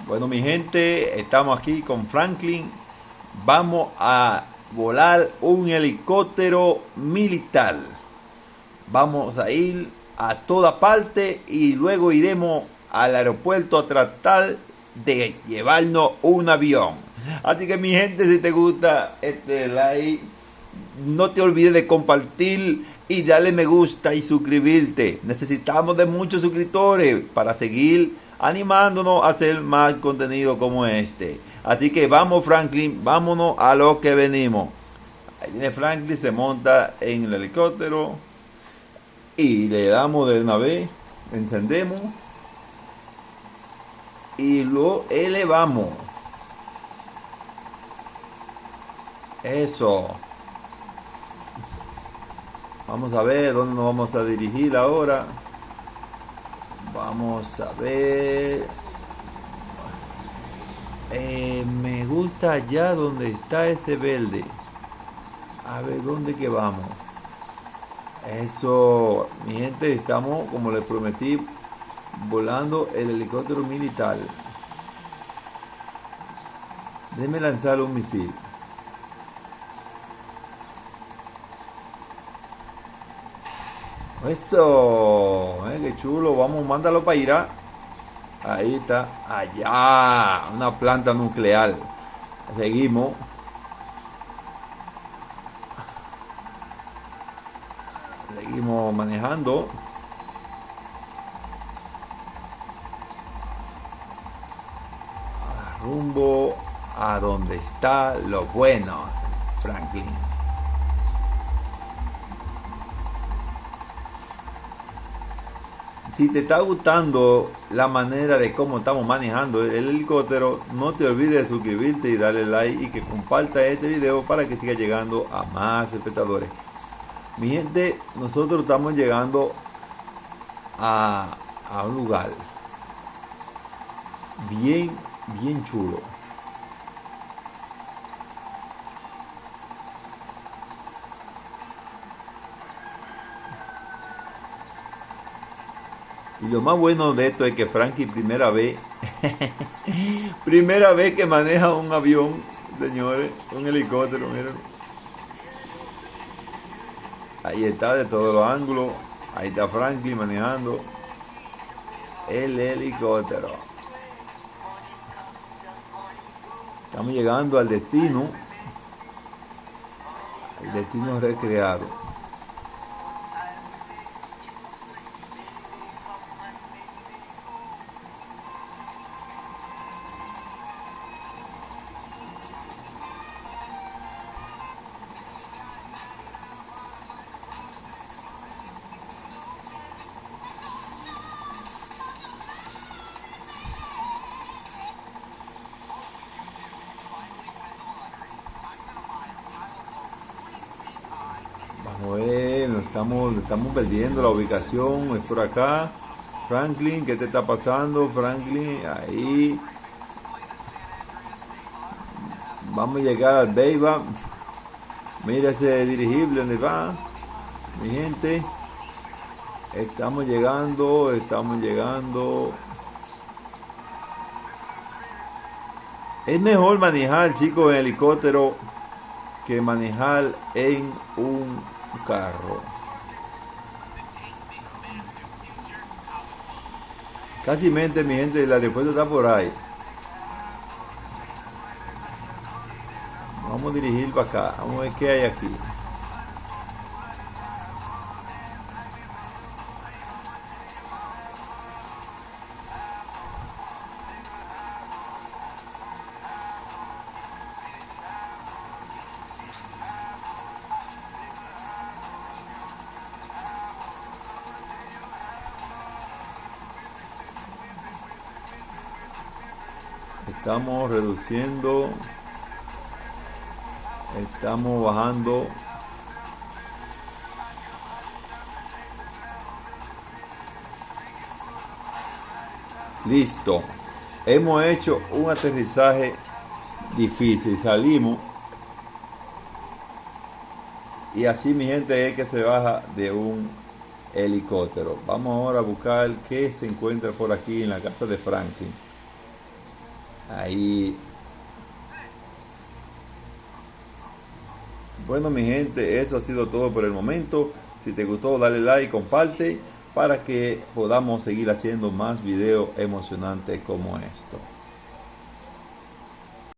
Bueno, mi gente, estamos aquí con Franklin. Vamos a volar un helicóptero militar. Vamos a ir a toda parte y luego iremos al aeropuerto a tratar de llevarnos un avión. Así que mi gente, si te gusta este like, no te olvides de compartir y darle me gusta y suscribirte. Necesitamos de muchos suscriptores para seguir animándonos a hacer más contenido como este. Así que vamos, Franklin, vámonos a lo que venimos. Ahí viene Franklin, se monta en el helicóptero y le damos de una vez, encendemos y lo elevamos. Eso. Vamos a ver dónde nos vamos a dirigir ahora. Vamos a ver. Me gusta allá donde está ese verde. A ver dónde que vamos. Eso, mi gente, estamos, como les prometí, volando el helicóptero militar. Déjenme lanzar un misil. Eso, qué chulo. Vamos, mándalo para Irak. Ahí está, allá, una planta nuclear. Seguimos. Seguimos manejando. Rumbo a donde está lo bueno, Franklin. Si te está gustando la manera de cómo estamos manejando el helicóptero, no te olvides de suscribirte y darle like y que comparta este video para que siga llegando a más espectadores. Mi gente, nosotros estamos llegando a un lugar bien chulo. Y lo más bueno de esto es que Frankie primera vez primera vez que maneja un avión, señores, un helicóptero, miren. Ahí está de todos los ángulos. Ahí está Franklin manejando el helicóptero. Estamos llegando al destino. El destino recreado. Vamos a ver, estamos perdiendo la ubicación, es por acá. Franklin, ¿qué te está pasando, Franklin? Ahí. Vamos a llegar al Beiba. Mira ese dirigible donde va. Mi gente. Estamos llegando. Es mejor manejar, chicos, en helicóptero que manejar en un carro. Casi mente, mi gente, el aeropuerto está por ahí. Vamos a dirigir para acá. Vamos a ver qué hay aquí. Estamos reduciendo. Estamos bajando. Listo. Hemos hecho un aterrizaje difícil. Salimos. Y así, mi gente, es que se baja de un helicóptero. Vamos ahora a buscar qué se encuentra por aquí en la casa de Franklin. Ahí. Bueno, mi gente, eso ha sido todo por el momento. Si te gustó, dale like, comparte para que podamos seguir haciendo más videos emocionantes como esto.